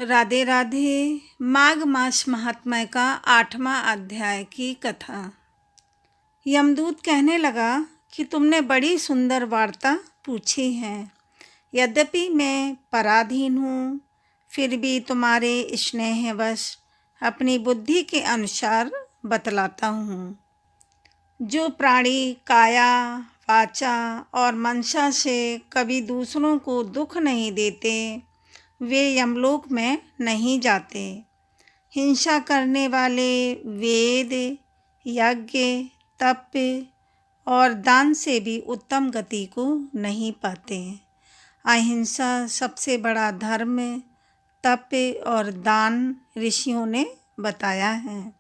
राधे राधे। माघ मास महात्म्य का 8वां अध्याय की कथा। यमदूत कहने लगा कि तुमने बड़ी सुंदर वार्ता पूछी है। यद्यपि मैं पराधीन हूँ, फिर भी तुम्हारे स्नेहवश अपनी बुद्धि के अनुसार बतलाता हूँ। जो प्राणी काया, वाचा और मनसा से कभी दूसरों को दुख नहीं देते, वे यमलोक में नहीं जाते। हिंसा करने वाले वेद, यज्ञ, तप और दान से भी उत्तम गति को नहीं पाते। अहिंसा सबसे बड़ा धर्म, तप और दान ऋषियों ने बताया है।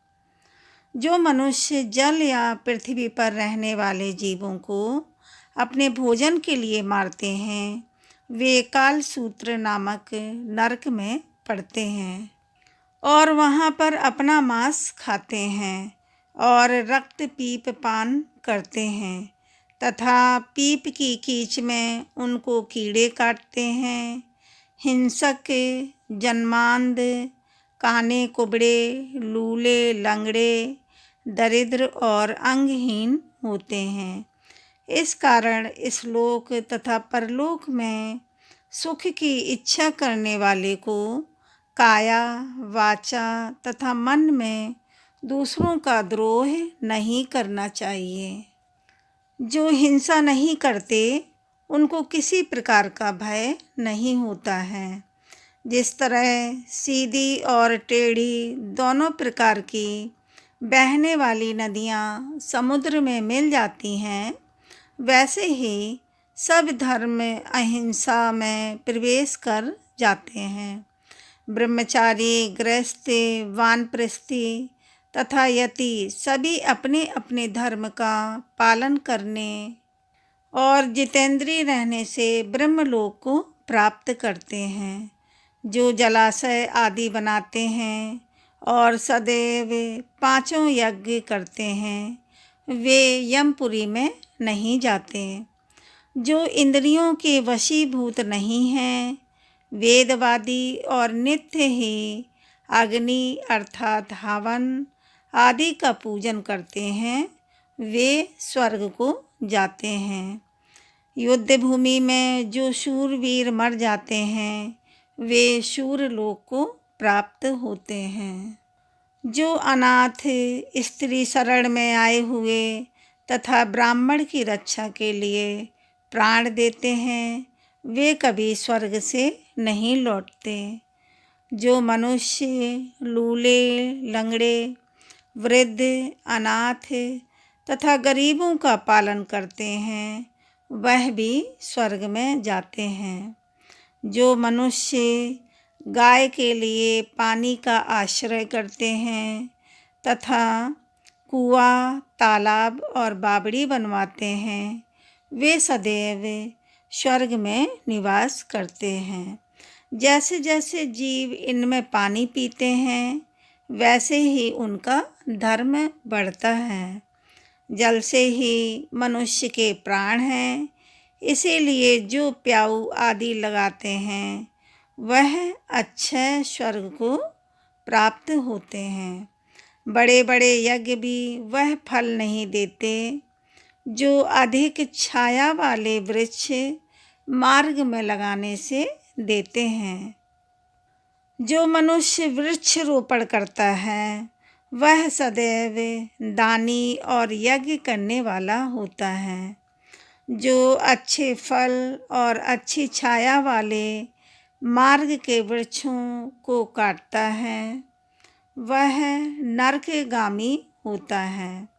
जो मनुष्य जल या पृथ्वी पर रहने वाले जीवों को अपने भोजन के लिए मारते हैं, वे कालसूत्र नामक नरक में पड़ते हैं और वहाँ पर अपना मांस खाते हैं और रक्त पीप पान करते हैं तथा पीप की कीच में उनको कीड़े काटते हैं। हिंसक, जन्मांध, काने कुबड़े, लूले, लंगड़े, दरिद्र और अंगहीन होते हैं। इस कारण इस लोक तथा परलोक में सुख की इच्छा करने वाले को काया, वाचा तथा मन में दूसरों का द्रोह नहीं करना चाहिए। जो हिंसा नहीं करते, उनको किसी प्रकार का भय नहीं होता है। जिस तरह सीधी और टेढ़ी दोनों प्रकार की बहने वाली नदियाँ समुद्र में मिल जाती हैं, वैसे ही सब धर्म अहिंसा में प्रवेश कर जाते हैं। ब्रह्मचारी, गृहस्थ, वानप्रस्थी तथा यति सभी अपने अपने धर्म का पालन करने और जितेंद्रिय रहने से ब्रह्मलोक को प्राप्त करते हैं। जो जलाशय आदि बनाते हैं और सदैव 5 यज्ञ करते हैं, वे यमपुरी में नहीं जाते। जो इंद्रियों के वशीभूत नहीं हैं, वेदवादी और नित्य ही अग्नि अर्थात हवन आदि का पूजन करते हैं, वे स्वर्ग को जाते हैं। युद्ध भूमि में जो शूरवीर मर जाते हैं, वे शूरलोक को प्राप्त होते हैं। जो अनाथ, स्त्री शरण में आए हुए तथा ब्राह्मण की रक्षा के लिए प्राण देते हैं, वे कभी स्वर्ग से नहीं लौटते। जो मनुष्य लूले, लंगड़े, वृद्ध, अनाथ तथा गरीबों का पालन करते हैं, वह भी स्वर्ग में जाते हैं। जो मनुष्य गाय के लिए पानी का आश्रय करते हैं तथा कुआं, तालाब और बावड़ी बनवाते हैं, वे सदैव स्वर्ग में निवास करते हैं। जैसे जैसे जीव इनमें पानी पीते हैं, वैसे ही उनका धर्म बढ़ता है। जल से ही मनुष्य के प्राण हैं, इसीलिए जो प्याऊ आदि लगाते हैं, वह अक्षय स्वर्ग को प्राप्त होते हैं। बड़े बड़े यज्ञ भी वह फल नहीं देते जो अधिक छाया वाले वृक्ष मार्ग में लगाने से देते हैं। जो मनुष्य वृक्ष रोपण करता है, वह सदैव दानी और यज्ञ करने वाला होता है। जो अच्छे फल और अच्छी छाया वाले मार्ग के वृक्षों को काटता है, वह नरकगामी होता है।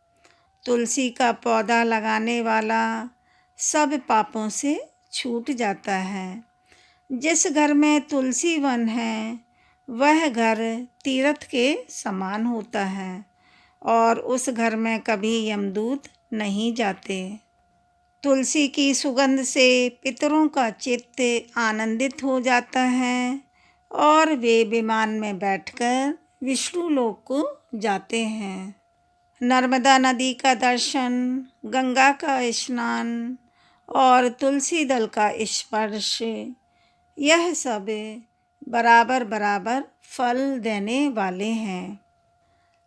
तुलसी का पौधा लगाने वाला सब पापों से छूट जाता है। जिस घर में तुलसी वन है, वह घर तीर्थ के समान होता है और उस घर में कभी यमदूत नहीं जाते। तुलसी की सुगंध से पितरों का चित्त आनंदित हो जाता है और वे विमान में बैठकर विष्णु लोक को जाते हैं। नर्मदा नदी का दर्शन, गंगा का स्नान और तुलसी दल का स्पर्श, यह सब बराबर बराबर फल देने वाले हैं।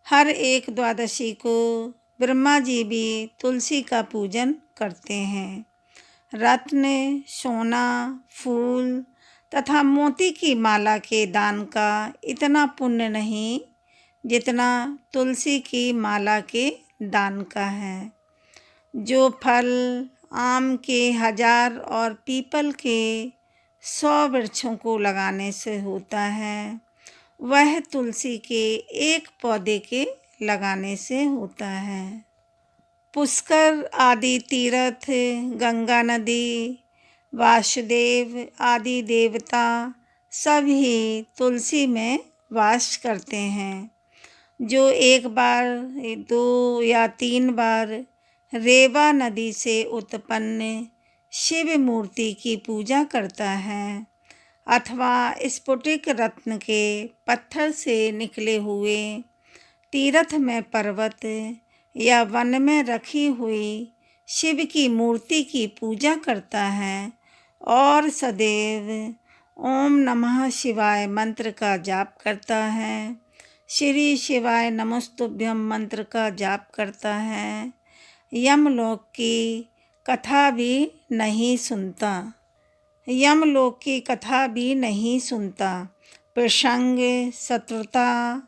हर एक द्वादशी को ब्रह्मा जी भी तुलसी का पूजन करते हैं। रत्न, सोना, फूल तथा मोती की माला के दान का इतना पुण्य नहीं जितना तुलसी की माला के दान का है। जो फल आम के 1000 और पीपल के 100 वृक्षों को लगाने से होता है, वह तुलसी के एक पौधे के लगाने से होता है। पुष्कर आदि तीर्थ, गंगा नदी, वासुदेव आदि देवता सभी तुलसी में वास करते हैं। जो एक बार, 2 या 3 बार रेवा नदी से उत्पन्न शिव मूर्ति की पूजा करता है अथवा स्फटिक रत्न के पत्थर से निकले हुए तीर्थ में पर्वत या वन में रखी हुई शिव की मूर्ति की पूजा करता है और सदैव ओम नमः शिवाय मंत्र का जाप करता है, श्री शिवाय नमस्तुभ्यम मंत्र का जाप करता है, यमलोक की कथा भी नहीं सुनता। यमलोक की कथा भी नहीं सुनता। प्रसंग, शत्रुता,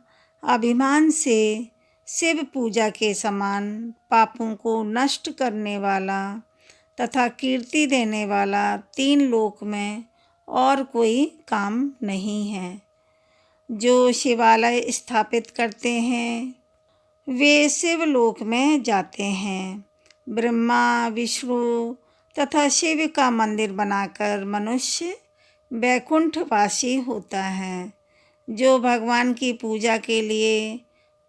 अभिमान से शिव पूजा के समान पापों को नष्ट करने वाला तथा कीर्ति देने वाला 3 लोक में और कोई काम नहीं है। जो शिवालय स्थापित करते हैं वे शिवलोक में जाते हैं। ब्रह्मा, विष्णु तथा शिव का मंदिर बनाकर मनुष्य वैकुंठवासी होता है। जो भगवान की पूजा के लिए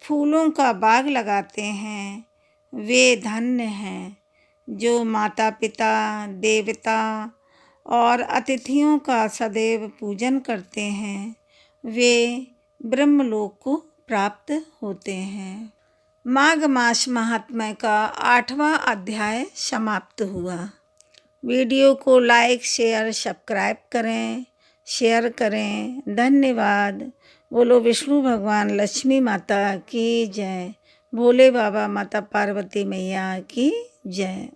फूलों का बाग लगाते हैं वे धन्य हैं। जो माता पिता, देवता और अतिथियों का सदैव पूजन करते हैं वे ब्रह्मलोक को प्राप्त होते हैं। माघ मास महात्म्य का 8वां अध्याय समाप्त हुआ। वीडियो को लाइक, शेयर, सब्सक्राइब करें, शेयर करें। धन्यवाद। बोलो विष्णु भगवान लक्ष्मी माता की जय। भोले बाबा माता पार्वती मैया की जय।